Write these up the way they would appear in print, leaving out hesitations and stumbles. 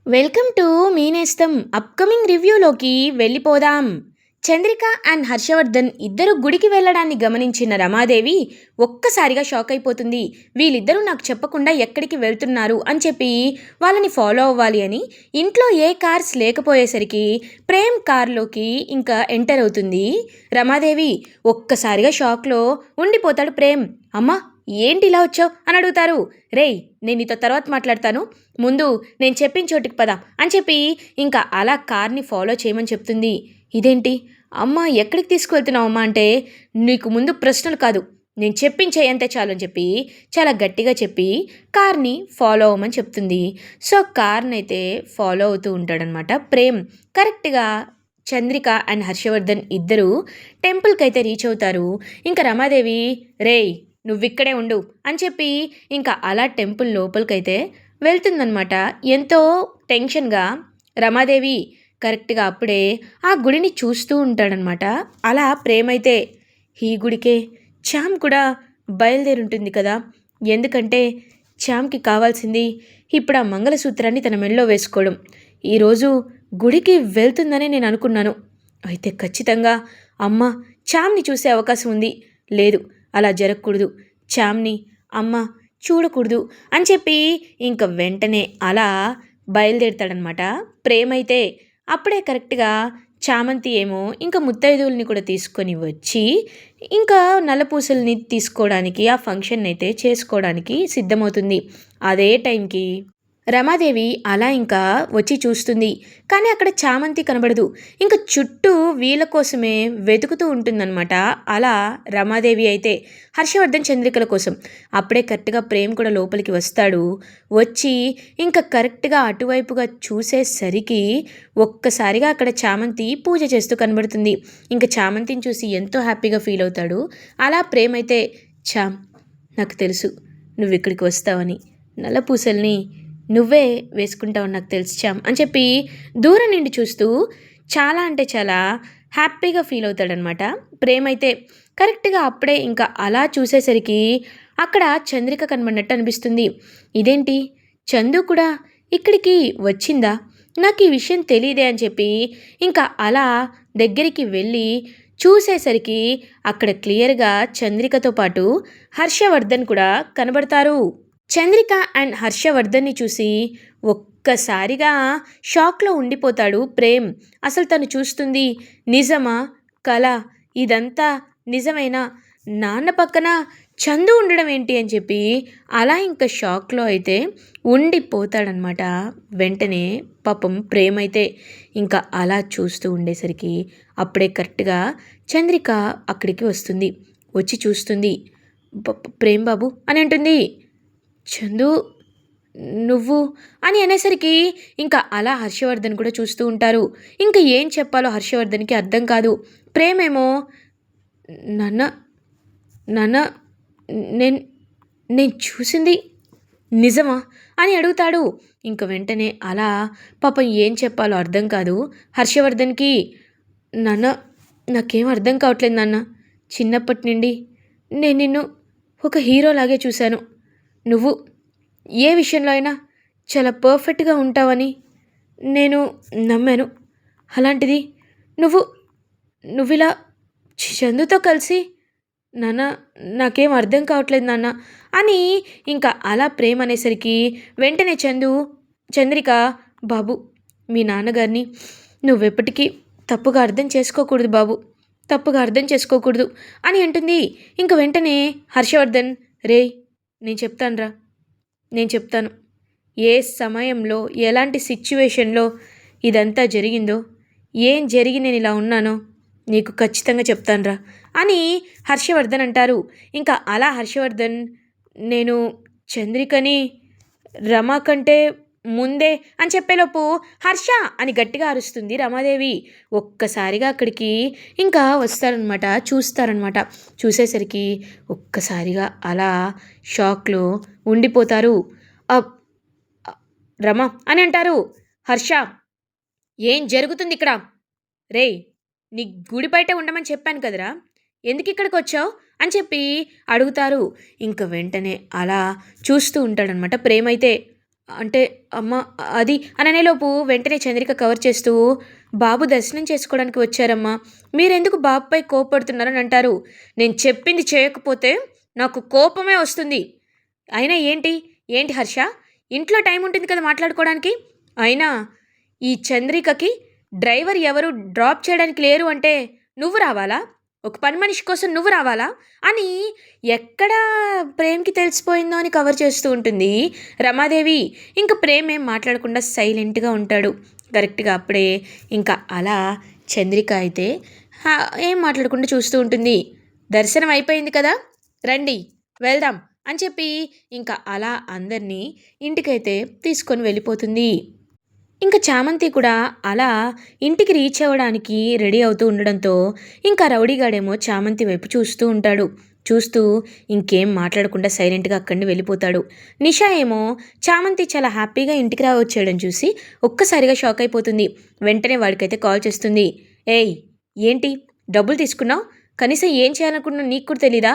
Welcome to me నేస్తం upcoming రివ్యూలోకి వెళ్ళిపోదాం. Chandrika and Harshavardhan ఇద్దరు గుడికి వెళ్ళడాన్ని గమనించిన రమాదేవి ఒక్కసారిగా షాక్ అయిపోతుంది. వీళ్ళిద్దరూ నాకు చెప్పకుండా ఎక్కడికి వెళ్తున్నారు అని చెప్పి వాళ్ళని ఫాలో అవ్వాలి అని ఇంట్లో ఏ కార్స్ లేకపోయేసరికి ప్రేమ్ కార్లోకి ఇంకా ఎంటర్ అవుతుంది రమాదేవి. ఒక్కసారిగా షాక్లో ఉండిపోతాడు ప్రేమ్. అమ్మా, ఏంటి ఇలా వచ్చావు అని అడుగుతారు. రేయ్, నేను నీతో తర్వాత మాట్లాడతాను, ముందు నేను చెప్పిన చోటికి పదా అని చెప్పి ఇంకా అలా కార్ని ఫాలో చేయమని చెప్తుంది. ఇదేంటి అమ్మ, ఎక్కడికి తీసుకువెళ్తున్నావు అమ్మ అంటే, నీకు ముందు ప్రశ్నలు కాదు, నేను చెప్పించేయంతే చాలు అని చెప్పి చాలా గట్టిగా చెప్పి కార్ని ఫాలో అవ్వమని చెప్తుంది. సో కార్ని అయితే ఫాలో అవుతూ ఉంటాడనమాట ప్రేమ్. కరెక్ట్గా చంద్రిక అండ్ హర్షవర్ధన్ ఇద్దరు టెంపుల్కి అయితే రీచ్ అవుతారు. ఇంకా రమాదేవి, రేయ్ నువ్విక్కడే ఉండు అని చెప్పి ఇంకా అలా టెంపుల్ లోపలికైతే వెళ్తుందనమాట. ఎంతో టెన్షన్గా రమాదేవి. కరెక్ట్గా అప్పుడే ఆ గుడిని చూస్తూ ఉంటాడనమాట. అలా ప్రేమైతే ఈ గుడికే చామ్ కూడా బయలుదేరుంటుంది కదా, ఎందుకంటే చామ్కి కావాల్సింది ఇప్పుడు ఆ మంగళసూత్రాన్ని తన మెడలో వేసుకోవడం. ఈరోజు గుడికి వెళ్తుందని నేను అనుకున్నాను, అయితే ఖచ్చితంగా అమ్మ చామ్ని చూసే అవకాశం ఉంది. లేదు, అలా జరగకూడదు, చామ్ని అమ్మ చూడకూడదు అని చెప్పి ఇంక వెంటనే అలా బయలుదేరుతాడనమాట ప్రేమైతే. అప్పుడే కరెక్ట్గా చామంతి ఏమో ఇంకా ముత్తైదువుల్ని కూడా తీసుకొని వచ్చి ఇంకా నల్లపూసల్ని తీసుకోవడానికి ఆ ఫంక్షన్ అయితే చేసుకోవడానికి సిద్ధమవుతుంది. అదే టైంకి రమాదేవి అలా ఇంకా వచ్చి చూస్తుంది, కానీ అక్కడ చామంతి కనబడదు. ఇంకా చుట్టూ వీళ్ళ కోసమే వెతుకుతూ ఉంటుందన్నమాట. అలా రమాదేవి అయితే హర్షవర్ధన్ చంద్రికల కోసం. అప్పుడే కరెక్ట్గా ప్రేమ్ కూడా లోపలికి వస్తాడు. వచ్చి ఇంకా కరెక్ట్గా అటువైపుగా చూసేసరికి ఒక్కసారిగా అక్కడ చామంతి పూజ చేస్తూ కనబడుతుంది. ఇంకా చామంతిని చూసి ఎంతో హ్యాపీగా ఫీల్ అవుతాడు. అలా ప్రేమ్ అయితే, చామ్, నాకు తెలుసు నువ్వు ఇక్కడికి వస్తావని, నల్ల పూసల్ని నువ్వే వేసుకుంటావు నాకు తెలుసు చామ్ అని చెప్పి దూరం నుండి చూస్తూ చాలా అంటే చాలా హ్యాపీగా ఫీల్ అవుతాడనమాట ప్రేమ్ అయితే. కరెక్ట్గా అప్పుడే ఇంకా అలా చూసేసరికి అక్కడ చంద్రిక కనబడినట్టు అనిపిస్తుంది. ఇదేంటి, చందు కూడా ఇక్కడికి వచ్చిందా, నాకు ఈ విషయం తెలియదే అని చెప్పి ఇంకా అలా దగ్గరికి వెళ్ళి చూసేసరికి అక్కడ క్లియర్గా చంద్రికతో పాటు హర్షవర్ధన్ కూడా కనబడతారు. చంద్రిక అండ్ హర్షవర్ధన్ని చూసి ఒక్కసారిగా షాక్లో ఉండిపోతాడు ప్రేమ్. అసలు తను చూస్తుంది నిజమా, కళ, ఇదంతా నిజమేనా, నాన్న పక్కన చందు ఉండడం ఏంటి అని చెప్పి అలా ఇంకా షాక్లో అయితే ఉండిపోతాడనమాట. వెంటనే పాపం ప్రేమ్ అయితే ఇంకా అలా చూస్తూ ఉండేసరికి అప్పుడే కరెక్ట్గా చంద్రిక అక్కడికి వస్తుంది. వచ్చి చూస్తుంది. ప్రేమ్ బాబు అని అంటుంది. చందు నువ్వు అని అనేసరికి ఇంకా అలా హర్షవర్ధన్ కూడా చూస్తూ ఉంటారు. ఇంకా ఏం చెప్పాలో హర్షవర్ధన్కి అర్థం కాదు. ప్రేమేమో, నాన్న నాన్న నేను నేను చూసింది నిజమా అని అడుగుతాడు. ఇంక వెంటనే అలా పాపం ఏం చెప్పాలో అర్థం కాదు హర్షవర్ధన్కి. నాన్న, నాకేం అర్థం కావట్లేదు నాన్న, చిన్నప్పటి నుండి నేను నిన్ను ఒక హీరోలాగే చూశాను. నువ్వు ఏ విషయంలో అయినా చాలా పర్ఫెక్ట్గా ఉంటావని నేను నమ్మాను. అలాంటిది నువ్వు నువ్విలా చందుతో కలిసి, నాన్న నాకేం అర్థం కావట్లేదు నాన్న అని ఇంకా అలా ప్రేమ అనేసరికి వెంటనే చంద్రిక, బాబు, మీ నాన్నగారిని నువ్వెప్పటికీ తప్పుగా అర్థం చేసుకోకూడదు బాబు, తప్పుగా అర్థం చేసుకోకూడదు అని అంటుంది. ఇంక వెంటనే హర్షవర్ధన్, రేయ్ నేను చెప్తాను ఏ సమయంలో ఎలాంటి సిచ్యువేషన్లో ఇదంతా జరిగిందో, ఏం జరిగి నేను ఇలా ఉన్నానో నీకు ఖచ్చితంగా చెప్తానురా అని హర్షవర్ధన్ అంటారు. ఇంకా అలా హర్షవర్ధన్, నేను చంద్రికని రమా కంటే ముందే అని చెప్పేలోపు హర్ష అని గట్టిగా అరుస్తుంది రమాదేవి. ఒక్కసారిగా అక్కడికి ఇంకా వస్తారనమాట, చూస్తారనమాట. చూసేసరికి ఒక్కసారిగా అలా షాక్లో ఉండిపోతారు. రమ అని అంటారు. హర్ష, ఏం జరుగుతుంది ఇక్కడ? రేయ్, నీ గుడి బయట ఉండమని చెప్పాను కదరా, ఎందుకు ఇక్కడికి వచ్చావు అని చెప్పి అడుగుతారు. ఇంక వెంటనే అలా చూస్తూ ఉంటాడనమాట ప్రేమైతే. అంటే అమ్మ అది అననేలోపు వెంటనే చంద్రిక కవర్ చేస్తూ, బాబు దర్శనం చేసుకోవడానికి వచ్చారమ్మా. మీరెందుకు బాబుపై కోప్పడుతున్నారని అంటారు. నేను చెప్పింది చేయకపోతే నాకు కోపమే వస్తుంది. అయినా ఏంటి? ఏంటి హర్ష? ఇంట్లో టైం ఉంటుంది కదా మాట్లాడుకోవడానికి. అయినా ఈ చంద్రికకి డ్రైవర్ ఎవరు డ్రాప్ చేయడానికి లేరు అంటే నువ్వు రావాలా? ఒక పని మనిషి కోసం నువ్వు రావాలా? అని ఎక్కడ ప్రేమ్‌కి తెలిసిపోయిందో అని కవర్ చేస్తూ ఉంటుంది రమాదేవి. ఇంక ప్రేమ్ ఏం మాట్లాడకుండా సైలెంట్‌గా ఉంటాడు. కరెక్ట్‌గా అప్పుడే ఇంకా అలా చంద్రిక అయితే ఏం మాట్లాడకుండా చూస్తూ ఉంటుంది. దర్శనం అయిపోయింది కదా! రండి వెళ్దాం అని చెప్పి ఇంకా అలా అందరినీ ఇంటికైతే తీసుకొని వెళ్ళిపోతుంది. ఇంక చామంతి కూడా అలా ఇంటికి రీచ్ అవ్వడానికి రెడీ అవుతూ ఉండడంతో ఇంకా రౌడీగాడేమో చామంతి వైపు చూస్తూ ఉంటాడు. చూస్తూ ఇంకేం మాట్లాడకుండా సైలెంట్గా అక్కడి నుండి వెళ్ళిపోతాడు. నిషా ఏమో చామంతి చాలా హ్యాపీగా ఇంటికి రావచ్చేయడం చూసి ఒక్కసారిగా షాక్ అయిపోతుంది. వెంటనే వాడికైతే కాల్ చేస్తుంది. ఏయ్, ఏంటి డబ్బులు తీసుకున్నావు? కనీసం ఏం చేయాలనుకున్నా నీకు కూడా తెలీదా?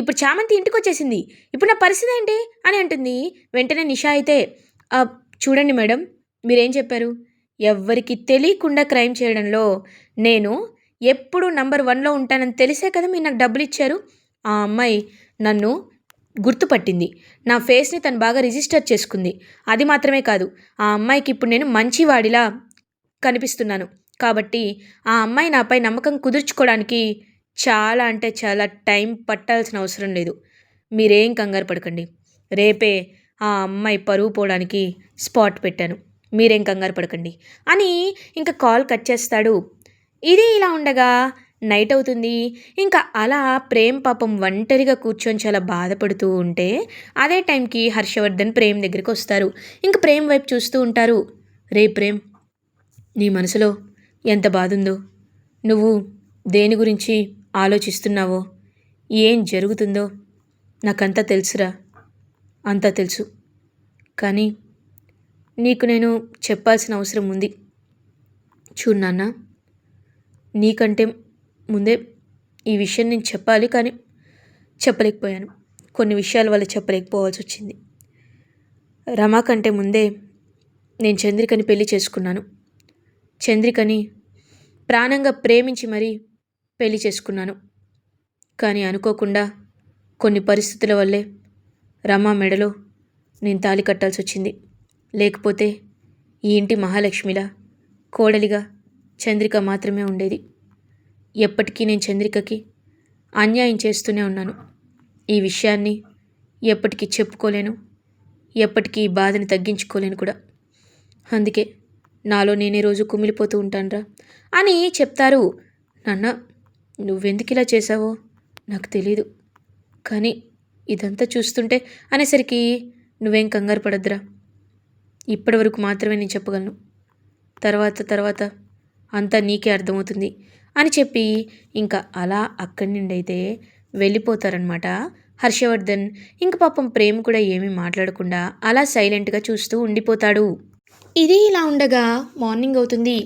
ఇప్పుడు చామంతి ఇంటికి వచ్చేసింది, ఇప్పుడు నా పరిస్థితి ఏంటి అని అంటుంది. వెంటనే నిషా అయితే చూడండి మేడం, మీరేం చెప్పారు? ఎవ్వరికి తెలియకుండా క్రైమ్ చేయడంలో నేను ఎప్పుడు నంబర్ 1లో ఉంటానని తెలిసే కదా మీరు నాకు డబ్బులు ఇచ్చారు. ఆ అమ్మాయి నన్ను గుర్తుపట్టింది, నా ఫేస్ని తను బాగా రిజిస్టర్ చేసుకుంది. అది మాత్రమే కాదు, ఆ అమ్మాయికి ఇప్పుడు నేను మంచివాడిలా కనిపిస్తున్నాను. కాబట్టి ఆ అమ్మాయి నాపై నమ్మకం కుదుర్చుకోవడానికి చాలా అంటే చాలా టైం పట్టాల్సిన అవసరం లేదు. మీరేం కంగారు పడకండి. రేపే ఆ అమ్మాయి పరువు పోవడానికి స్పాట్ పెట్టాను. మీరేం కంగారు పడకండి అని ఇంకా కాల్ కట్ చేస్తాడు. ఇది ఇలా ఉండగా నైట్ అవుతుంది. ఇంకా అలా ప్రేమ్ పాపం ఒంటరిగా కూర్చొని చాలా బాధపడుతూ ఉంటే అదే టైంకి హర్షవర్ధన్ ప్రేమ్ దగ్గరికి వస్తారు. ఇంక ప్రేమ్ వైపు చూస్తూ ఉంటారు. రే ప్రేమ్, నీ మనసులో ఎంత బాధ ఉందో, నువ్వు దేని గురించి ఆలోచిస్తున్నావో, ఏం జరుగుతుందో నాకంతా తెలుసురా. అంతా తెలుసు. కానీ నీకు నేను చెప్పాల్సిన అవసరం ఉంది. చూడు నాన్న, నీకంటే ముందే ఈ విషయం నేను చెప్పాలి, కానీ చెప్పలేకపోయాను. కొన్ని విషయాల వల్ల చెప్పలేకపోవాల్సి వచ్చింది. రమా కంటే ముందే నేను చంద్రికని పెళ్లి చేసుకున్నాను. చంద్రికని ప్రాణంగా ప్రేమించి మరీ పెళ్లి చేసుకున్నాను. కానీ అనుకోకుండా కొన్ని పరిస్థితుల వల్లే రమా మెడలో నేను తాళి కట్టాల్సి వచ్చింది. లేకపోతే ఈ ఇంటి మహాలక్ష్మిలా కోడలిగా చంద్రిక మాత్రమే ఉండేది. ఎప్పటికీ నేను చంద్రికకి అన్యాయం చేస్తూనే ఉన్నాను. ఈ విషయాన్ని ఎప్పటికీ చెప్పుకోలేను, ఎప్పటికీ ఈ బాధని తగ్గించుకోలేను కూడా. అందుకే నాలో నేనే రోజు కుమిలిపోతూ ఉంటానురా అని చెప్తారు. నాన్న, నువ్వెందుకు ఇలా చేశావో నాకు తెలీదు, కానీ ఇదంతా చూస్తుంటే అనేసరికి నువ్వేం కంగారు పడద్దురా. ఇప్పటి వరకు మాత్రమే నేను చెప్పగలను. తర్వాత అంతా నీకే అర్థమవుతుంది అని చెప్పి ఇంకా అలా అక్కడి నుండి అయితే వెళ్ళిపోతారనమాట హర్షవర్ధన్. ఇంక పాపం ప్రేమ్ కూడా ఏమీ మాట్లాడకుండా అలా సైలెంట్గా చూస్తూ ఉండిపోతాడు. ఇది ఇలా ఉండగా మార్నింగ్ అవుతుంది.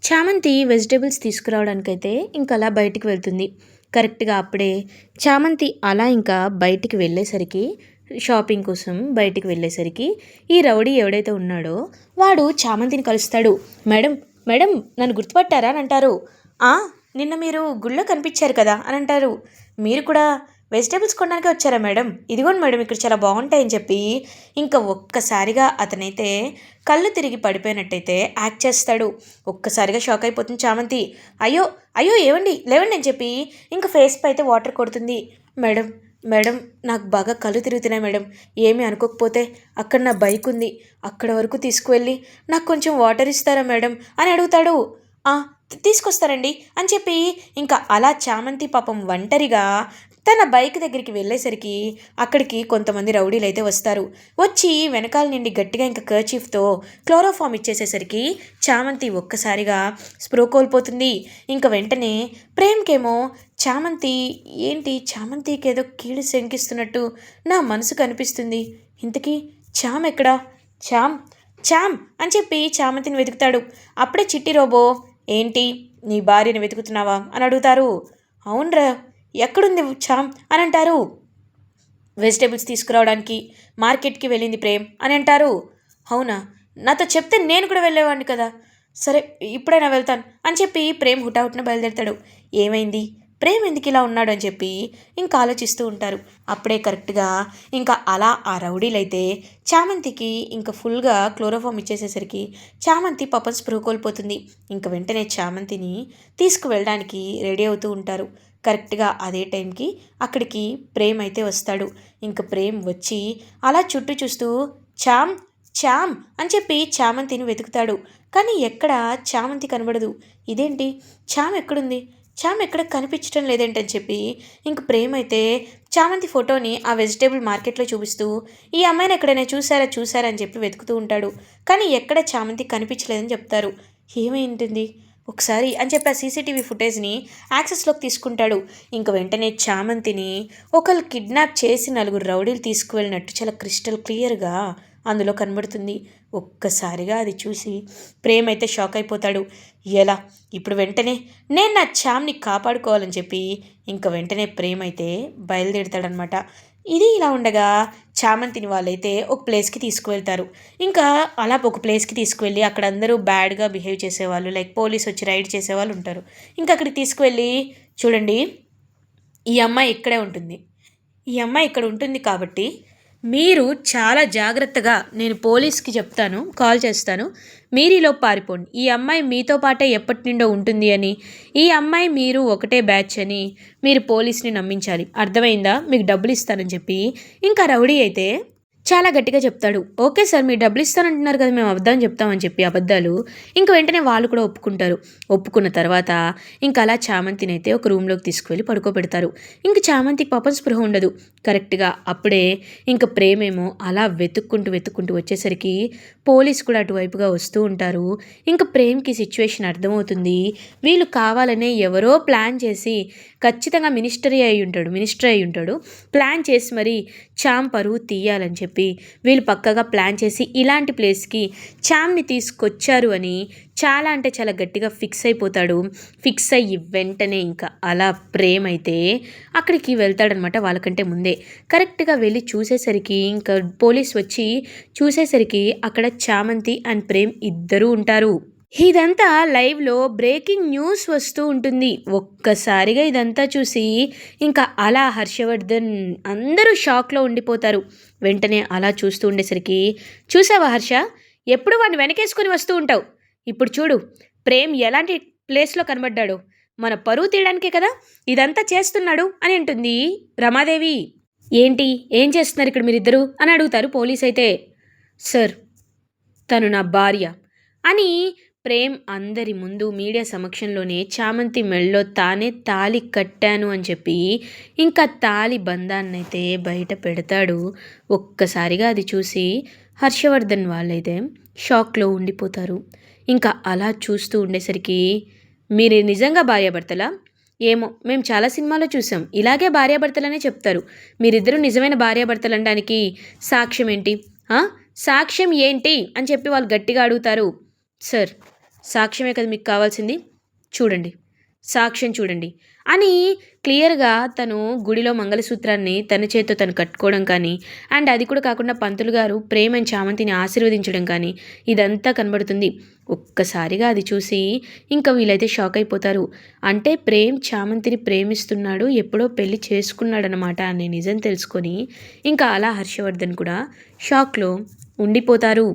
చామంతి వెజిటేబుల్స్ తీసుకురావడానికైతే ఇంకా అలా బయటికి వెళ్తుంది. కరెక్ట్గా అప్పుడే చామంతి అలా ఇంకా బయటికి వెళ్ళేసరికి, షాపింగ్ కోసం బయటికి వెళ్ళేసరికి ఈ రౌడీ ఎవడైతే ఉన్నాడో వాడు చామంతిని కలుస్తాడు. మేడం మేడం, నన్ను గుర్తుపట్టారా అని అంటారు. నిన్న మీరు గుళ్ళో కనిపించారు కదా అని అంటారు. మీరు కూడా వెజిటేబుల్స్ కొనడానికి వచ్చారా మేడం? ఇదిగోండి మేడం, ఇక్కడ చాలా బాగుంటాయని చెప్పి ఇంకా ఒక్కసారిగా అతనైతే కళ్ళు తిరిగి పడిపోయినట్టయితే యాక్ట్ చేస్తాడు. ఒక్కసారిగా షాక్ అయిపోతుంది చామంతి. అయ్యో అయ్యో ఏవండి లేవండి అని చెప్పి ఇంకా ఫేస్ పై అయితే వాటర్ కొడుతుంది. మేడం మేడం, నాకు బాగా కళ్ళు తిరుగుతున్నాయి మేడం, ఏమీ అనుకోకపోతే అక్కడ నా బైక్ ఉంది, అక్కడ వరకు తీసుకువెళ్ళి నాకు కొంచెం వాటర్ ఇస్తారా మేడం అని అడుగుతాడు. తీసుకొస్తారండి అని చెప్పి ఇంకా అలా చామంతి పాపం ఒంటరిగా తన బైక్ దగ్గరికి వెళ్ళేసరికి అక్కడికి కొంతమంది రౌడీలు అయితే వస్తారు. వచ్చి వెనకాల నుండి గట్టిగా ఇంకా కర్చీఫ్తో క్లోరోఫామ్ ఇచ్చేసేసరికి చామంతి ఒక్కసారిగా స్ప్రో కోల్పోతుంది. ఇంకా వెంటనే ప్రేమ్కేమో చామంతి ఏంటి, చామంతికి ఏదో కీడు శంకిస్తున్నట్టు నా మనసు కనిపిస్తుంది. ఇంతకీ చామ్ ఎక్కడా? చామ్ చామ్ అని చెప్పి చామంతిని వెతుకుతాడు. అప్పుడే చిట్టి రోబో, ఏంటి నీ భార్యను వెతుకుతున్నావా అని అడుగుతారు. అవునరా, ఎక్కడుంది చామ్ అని అంటారు. వెజిటేబుల్స్ తీసుకురావడానికి మార్కెట్కి వెళ్ళింది ప్రేమ్ అని అంటారు. అవునా, నాతో చెప్తే నేను కూడా వెళ్ళేవాడిని కదా. సరే, ఇప్పుడైనా వెళ్తాను అని చెప్పి ప్రేమ్ హుటాహుటిన బయలుదేరుతాడు. ఏమైంది, ప్రేమ్ ఎందుకు ఇలా ఉన్నాడు అని చెప్పి ఇంకా ఆలోచిస్తూ ఉంటారు. అప్పుడే కరెక్ట్గా ఇంకా అలా ఆ రౌడీలైతే చామంతికి ఇంకా ఫుల్గా క్లోరోఫామ్ ఇచ్చేసేసరికి చామంతి పాపం స్పృహ కోల్పోతుంది. ఇంక వెంటనే చామంతిని తీసుకువెళ్ళడానికి రెడీ అవుతూ ఉంటారు. కరెక్ట్గా అదే టైంకి అక్కడికి ప్రేమ్ అయితే వస్తాడు. ఇంక ప్రేమ్ వచ్చి అలా చుట్టూ చూస్తూ చామ్ చామ్ అని చెప్పి చామంతిని వెతుకుతాడు. కానీ ఎక్కడ చామంతి కనబడదు. ఇదేంటి, చామ్ ఎక్కడుంది, చామ్ ఎక్కడ కనిపించడం లేదేంటని చెప్పి ఇంక ప్రేమ్ అయితే చామంతి ఫోటోని ఆ వెజిటేబుల్ మార్కెట్లో చూపిస్తూ ఈ అమ్మాయిని ఎక్కడైనా చూసారా అని చెప్పి వెతుకుతూ ఉంటాడు. కానీ ఎక్కడ చామంతి కనిపించలేదని చెప్తారు. ఏమైంటుంది ఒకసారి అని చెప్పి ఆ సీసీటీవీ ఫుటేజ్ని యాక్సెస్లోకి తీసుకుంటాడు. ఇంక వెంటనే చామంతిని ఒకళ్ళు కిడ్నాప్ చేసి 4 రౌడీలు తీసుకువెళ్ళినట్టు చాలా క్రిస్టల్ క్లియర్గా అందులో కనబడుతుంది. ఒక్కసారిగా అది చూసి ప్రేమ్ అయితే షాక్ అయిపోతాడు. ఎలా, ఇప్పుడు వెంటనే నేను నా చామ్ని కాపాడుకోవాలని చెప్పి ఇంక వెంటనే ప్రేమ్ అయితే బయలుదేరుతాడనమాట. ఇది ఇలా ఉండగా చామంతిని వాళ్ళైతే ఒక ప్లేస్కి తీసుకువెళ్తారు. ఇంకా అలా ఒక ప్లేస్కి తీసుకువెళ్ళి అక్కడ అందరూ బ్యాడ్గా బిహేవ్ చేసేవాళ్ళు, లైక్ పోలీస్ వచ్చి రైడ్ చేసేవాళ్ళు ఉంటారు. ఇంకా అక్కడికి తీసుకువెళ్ళి చూడండి, ఈ అమ్మాయి ఇక్కడే ఉంటుంది, ఈ అమ్మాయి ఇక్కడ ఉంటుంది కాబట్టి మీరు చాలా జాగ్రత్తగా, నేను పోలీస్కి చెప్తాను, కాల్ చేస్తాను, మీరు ఈలోపు పారిపోండి. ఈ అమ్మాయి మీతో పాటే ఎప్పటి నుండో ఉంటుంది అని, ఈ అమ్మాయి మీరు ఒకటే బ్యాచ్ అని మీరు పోలీస్ని నమ్మించాలి, అర్థమైందా, మీకు డబ్బులు ఇస్తానని చెప్పి ఇంకా రౌడీ అయితే చాలా గట్టిగా చెప్తాడు. ఓకే సార్, మీరు డబ్బులు ఇస్తానంటున్నారు కదా, మేము అబద్ధం చెప్తామని చెప్పి అబద్ధాలు ఇంక వెంటనే వాళ్ళు కూడా ఒప్పుకుంటారు. ఒప్పుకున్న తర్వాత ఇంక అలా చామంతిని అయితే ఒక రూమ్లోకి తీసుకువెళ్ళి పడుకోబెడతారు. ఇంక చామంతికి పాపం స్పృహ ఉండదు. కరెక్ట్గా అప్పుడే ఇంక ప్రేమేమో అలా వెతుక్కుంటూ వచ్చేసరికి పోలీస్ కూడా అటువైపుగా వస్తూ ఉంటారు. ఇంక ప్రేమ్కి సిచ్యువేషన్ అర్థమవుతుంది. వీళ్ళు కావాలనే ఎవరో ప్లాన్ చేసి, ఖచ్చితంగా మినిస్టర్ అయి ఉంటాడు, ప్లాన్ చేసి మరి చామ్ పరువు తీయాలని చెప్పి వీళ్ళు పక్కగా ప్లాన్ చేసి ఇలాంటి ప్లేస్కి చామ్ని తీసుకొచ్చారు అని చాలా అంటే చాలా గట్టిగా ఫిక్స్ అయిపోతాడు. ఫిక్స్ అయ్యి వెంటనే ఇంకా అలా ప్రేమ్ అయితే అక్కడికి వెళ్తాడనమాట. వాళ్ళకంటే ముందే కరెక్ట్గా వెళ్ళి చూసేసరికి ఇంకా పోలీస్ వచ్చి చూసేసరికి అక్కడ చామంతి అండ్ ప్రేమ్ ఇద్దరూ ఉంటారు. ఇదంతా లైవ్లో బ్రేకింగ్ న్యూస్ వస్తూ ఉంటుంది. ఒక్కసారిగా ఇదంతా చూసి ఇంకా అలా హర్షవర్ధన్ అందరూ షాక్లో ఉండిపోతారు. వెంటనే అలా చూస్తూ ఉండేసరికి, చూసావా హర్ష, ఎప్పుడు వాడిని వెనకేసుకొని వస్తూ ఉంటావు, ఇప్పుడు చూడు ప్రేమ్ ఎలాంటి ప్లేస్లో కనబడ్డాడు, మన పరువు తీయడానికే కదా ఇదంతా చేస్తున్నాడు అని అంటుంది రమాదేవి. ఏంటి, ఏం చేస్తున్నారు ఇక్కడ మీరిద్దరూ అని అడుగుతారు పోలీస్ అయితే. సార్, తను నా భార్య అని ప్రేమ్ అందరి ముందు మీడియా సమక్షంలోనే చామంతి మెళ్ళలో తానే తాళి కట్టాను అని చెప్పి ఇంకా తాళి బంధాన్నైతే బయట పెడతాడు. ఒక్కసారిగా అది చూసి హర్షవర్ధన్ వాళ్ళైతే షాక్లో ఉండిపోతారు. ఇంకా అలా చూస్తూ ఉండేసరికి, మీరు నిజంగా భార్యాభర్తలా, ఏమో మేము చాలా సినిమాలో చూసాం, ఇలాగే భార్యాభర్తలనే చెప్తారు, మీరిద్దరూ నిజమైన భార్యాభర్తలు అనడానికి సాక్ష్యం ఏంటి, సాక్ష్యం ఏంటి అని చెప్పి వాళ్ళు గట్టిగా అడుగుతారు. సార్, సాక్ష్యమే కదా మీకు కావాల్సింది, చూడండి, సాక్ష్యం చూడండి అని క్లియర్గా తను గుడిలో మంగళసూత్రాన్ని తన చేతితో తను కట్టుకోవడం కానీ, అండ్ అది కూడా కాకుండా పంతులు గారు ప్రేమ్ అండ్ చామంతిని ఆశీర్వదించడం కానీ ఇదంతా కనబడుతుంది. ఒక్కసారిగా అది చూసి ఇంకా వీళ్ళైతే షాక్ అయిపోతారు. అంటే ప్రేమ్ చామంతిని ప్రేమిస్తున్నాడు, ఎప్పుడో పెళ్లి చేసుకున్నాడనమాట అనే నిజం తెలుసుకొని ఇంకా అలా హర్షవర్ధన్ కూడా షాక్లో ఉండిపోతారు.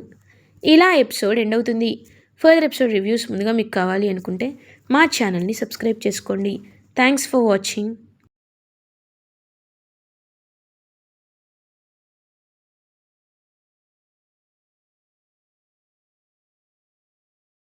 ఇలా ఎపిసోడ్ ఎండ్ అవుతుంది. ఫర్దర్ ఎపిసోడ్ రివ్యూస్ ముందుగా మీకు కావాలి అనుకుంటే మా ఛానల్ని సబ్స్క్రైబ్ చేసుకోండి. Thanks for watching.